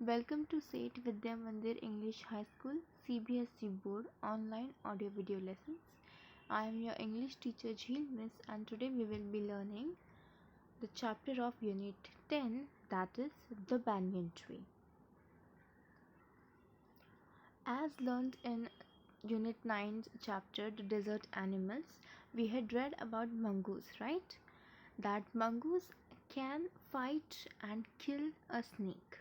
Welcome to Seth Vidya Mandir English High School CBSE Board online audio video lessons. I am your English teacher Jheel Miss, and today we will be learning the chapter of Unit 10, that is the Banyan tree. As learned in Unit 9's chapter the desert animals, we had read about mongoose, right? That mongoose can fight and kill a snake.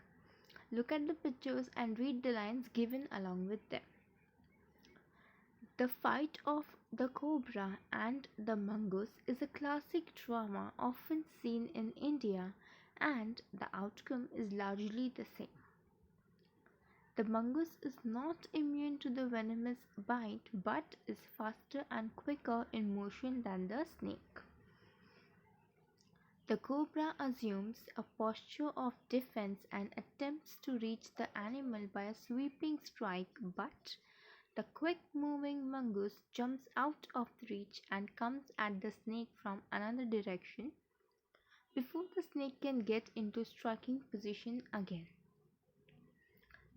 Look at the pictures and read the lines given along with them. The fight of the cobra and the mongoose is a classic drama often seen in India, and the outcome is largely the same. The mongoose is not immune to the venomous bite but is faster and quicker in motion than the snake. The cobra assumes a posture of defense and attempts to reach the animal by a sweeping strike, but the quick-moving mongoose jumps out of reach and comes at the snake from another direction before the snake can get into striking position again.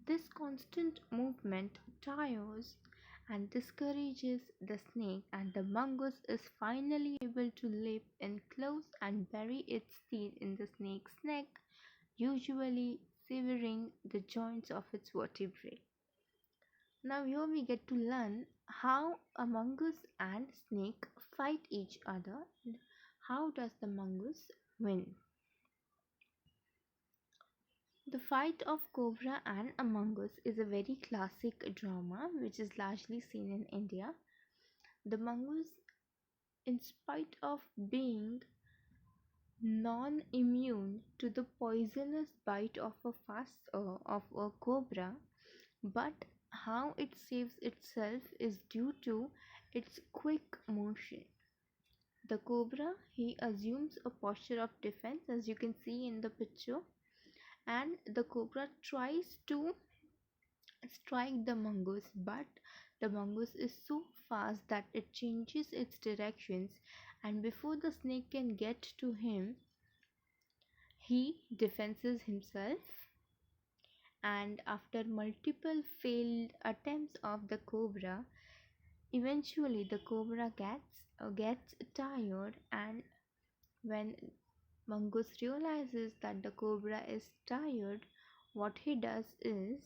This constant movement tires and discourages the snake, and the mongoose is finally able to leap in close and bury its teeth in the snake's neck, usually severing the joints of its vertebrae. Now here we get to learn how a mongoose and snake fight each other and how does the mongoose win. The fight of Cobra and a mongoose is a very classic drama which is largely seen in India. The mongoose, in spite of being non-immune to the poisonous bite of a cobra, but how it saves itself is due to its quick motion. The cobra, he assumes a posture of defense, as you can see in the picture, and the cobra tries to strike the mongoose, but the mongoose is so fast that it changes its directions, and before the snake can get to him, he defenses himself, and after multiple failed attempts of the cobra, eventually the cobra gets tired, and when mongoose realizes that the cobra is tired, what he does is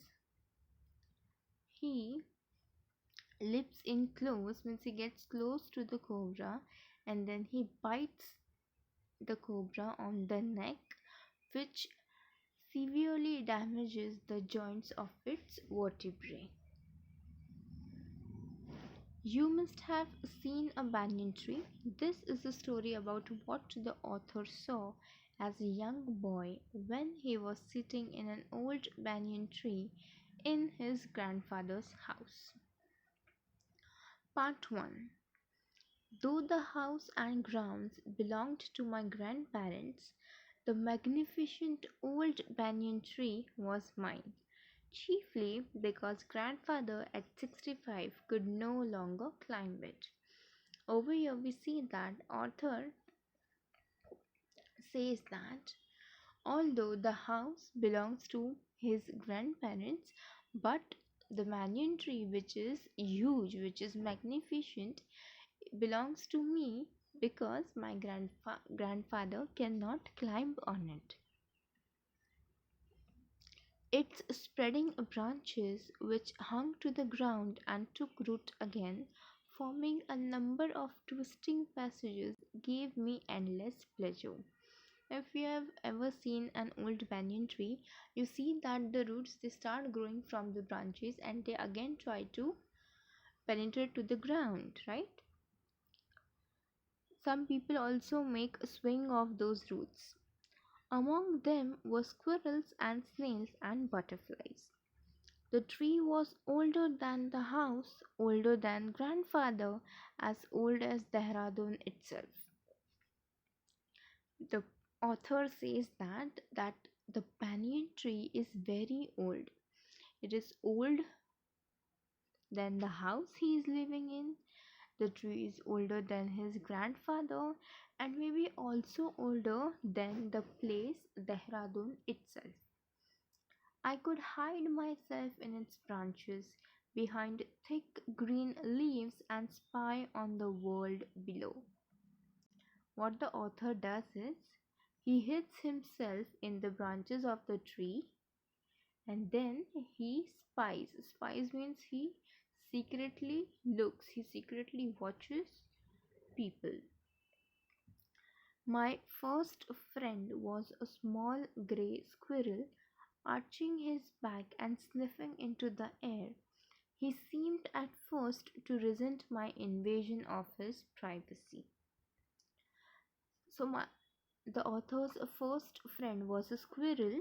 he leaps in close, means he gets close to the cobra, and then he bites the cobra on the neck, which severely damages the joints of its vertebrae. You must have seen a banyan tree. This is a story about what the author saw as a young boy when he was sitting in an old banyan tree in his grandfather's house. Part 1. Though the house and grounds belonged to my grandparents, the magnificent old banyan tree was mine, chiefly because grandfather at 65 could no longer climb it. Over here we see that author says that although the house belongs to his grandparents, but the banyan tree, which is huge, which is magnificent, belongs to me because my grandfather cannot climb on it. Its spreading branches, which hung to the ground and took root again, forming a number of twisting passages, gave me endless pleasure. If you have ever seen an old banyan tree, you see that the roots, they start growing from the branches and they again try to penetrate to the ground, right? Some people also make a swing of those roots. Among them were squirrels and snails and butterflies. The tree was older than the house, older than grandfather, as old as Dehradun itself. The author says that the banyan tree is very old. It is old than the house he is living in. The tree is older than his grandfather and maybe also older than the place Dehradun itself. I could hide myself in its branches, behind thick green leaves, and spy on the world below. What the author does is he hides himself in the branches of the tree and then he spies. Spies means he secretly looks, he secretly watches people. My first friend was a small grey squirrel arching his back and sniffing into the air. He seemed at first to resent my invasion of his privacy. So, the author's first friend was a squirrel.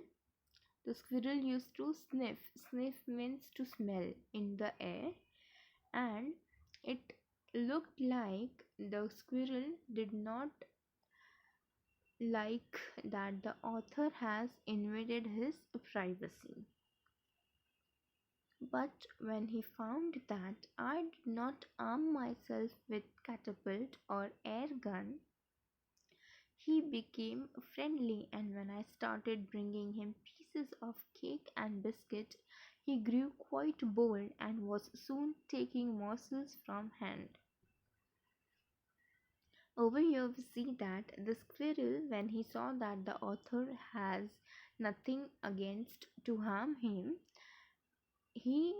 The squirrel used to sniff. Sniff means to smell in the air, and it looked like the squirrel did not like that the author has invaded his privacy. But when he found that I did not arm myself with catapult or air gun, he became friendly, and when I started bringing him pieces of cake and biscuit, he grew quite bold and was soon taking morsels from hand. Over here we see that the squirrel, when he saw that the author has nothing against to harm him, he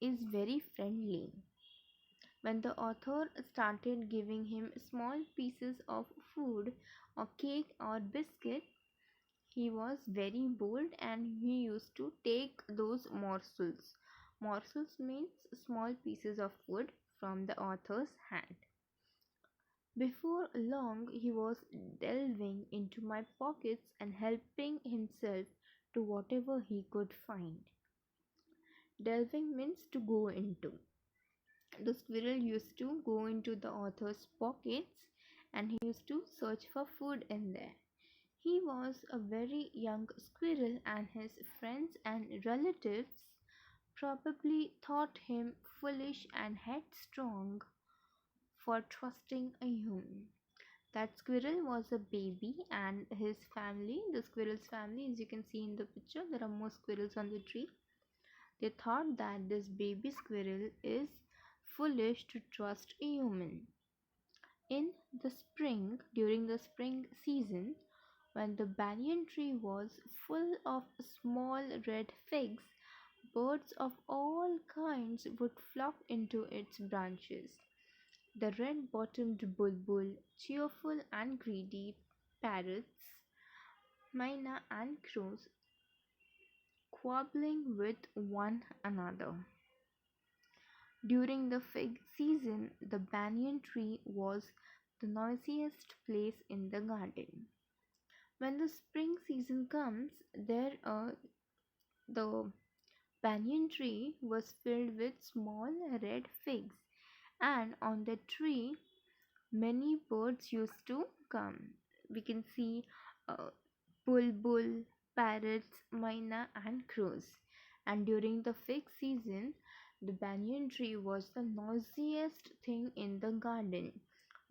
is very friendly. When the author started giving him small pieces of food or cake or biscuit, he was very bold and he used to take those morsels. Morsels means small pieces of food from the author's hand. Before long, he was delving into my pockets and helping himself to whatever he could find. Delving means to go into. The squirrel used to go into the author's pockets and he used to search for food in there. He was a very young squirrel, and his friends and relatives probably thought him foolish and headstrong for trusting a human. That squirrel was a baby, and his family, the squirrel's family, as you can see in the picture, there are more squirrels on the tree. They thought that this baby squirrel is foolish to trust a human. In the spring, during the spring season, when the banyan tree was full of small red figs, birds of all kinds would flock into its branches. The red-bottomed bulbul, cheerful and greedy, parrots, myna and crows quarreling with one another. During the fig season, the banyan tree was the noisiest place in the garden. When the spring season comes, the banyan tree was filled with small red figs, and on the tree many birds used to come. We can see uh, bulbul, parrots, myna, and crows. And during the fig season, the banyan tree was the noisiest thing in the garden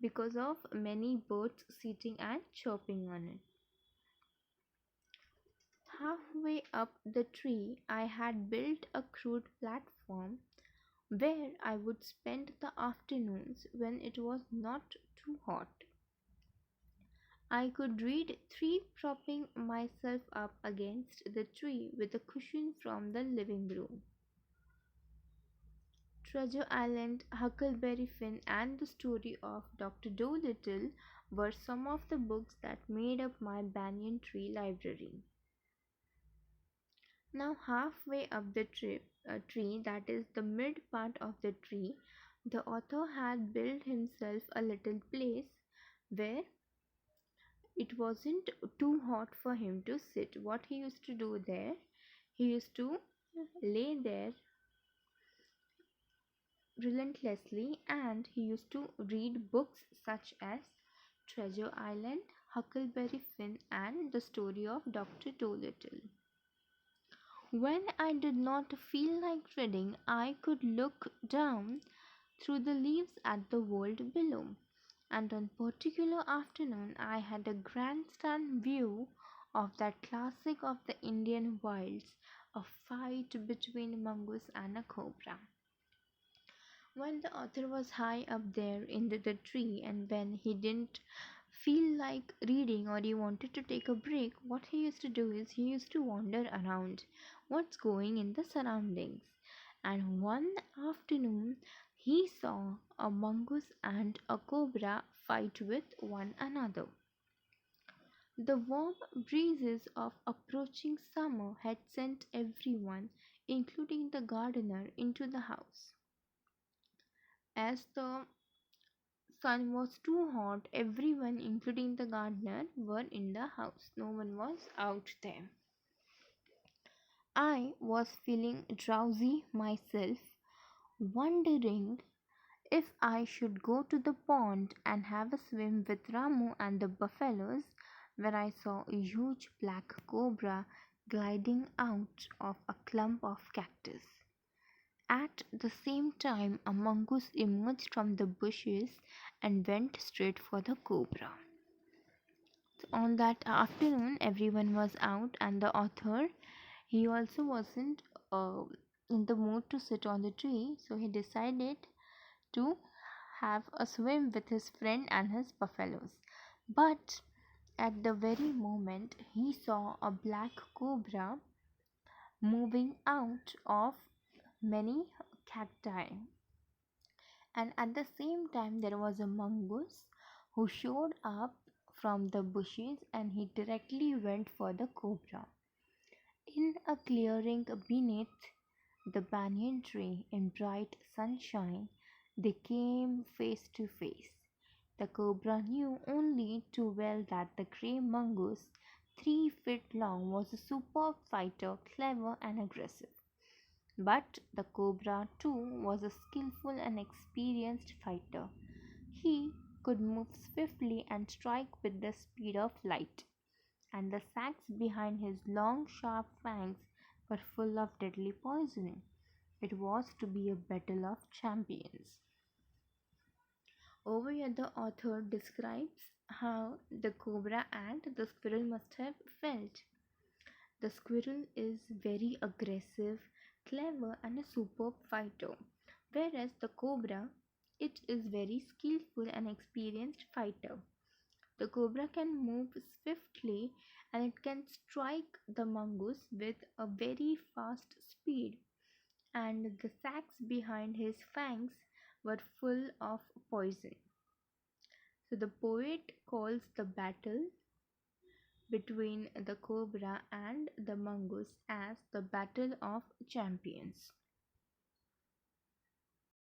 because of many birds sitting and chirping on it. Halfway up the tree, I had built a crude platform where I would spend the afternoons when it was not too hot. I could read three, propping myself up against the tree with a cushion from the living room. Treasure Island, Huckleberry Finn, and the story of Dr. Dolittle were some of the books that made up my banyan tree library. Now, halfway up the tree, that is the mid part of the tree, the author had built himself a little place where it wasn't too hot for him to sit. What he used to do there, he used to lay there relentlessly and he used to read books such as Treasure Island, Huckleberry Finn, and the story of Dr. Dolittle. When I did not feel like reading, I could look down through the leaves at the world below. And on particular afternoon I had a grandstand view of that classic of the Indian wilds, a fight between mongoose and a cobra. When the author was high up there in the tree, and when he didn't feel like reading or he wanted to take a break, what he used to do is he used to wander around what's going in the surroundings. And one afternoon, he saw a mongoose and a cobra fight with one another. The warm breezes of approaching summer had sent everyone, including the gardener, into the house. As the sun was too hot, everyone, including the gardener, were in the house. No one was out there. I was feeling drowsy myself, wondering if I should go to the pond and have a swim with Ramu and the buffaloes, where I saw a huge black cobra gliding out of a clump of cactus. At the same time, a mongoose emerged from the bushes and went straight for the cobra. On that afternoon, everyone was out, and the author, he also wasn't in the mood to sit on the tree, so he decided to have a swim with his friend and his buffaloes. But at the very moment, he saw a black cobra moving out of many cacti, and at the same time there was a mongoose who showed up from the bushes, and he directly went for the cobra. In a clearing beneath the banyan tree in bright sunshine, they came face to face. The cobra knew only too well that the grey mongoose, 3 feet long, was a superb fighter, clever and aggressive. But the cobra too was a skillful and experienced fighter. He could move swiftly and strike with the speed of light, and the sacs behind his long sharp fangs were full of deadly poison. It was to be a battle of champions. Over here, the author describes how the cobra and the squirrel must have felt. The squirrel is very aggressive, clever, and a superb fighter, whereas the cobra, it is very skillful and experienced fighter. The cobra can move swiftly, and it can strike the mongoose with a very fast speed, and the sacs behind his fangs were full of poison. So the poet calls the battle between the cobra and the mongoose as the battle of champions.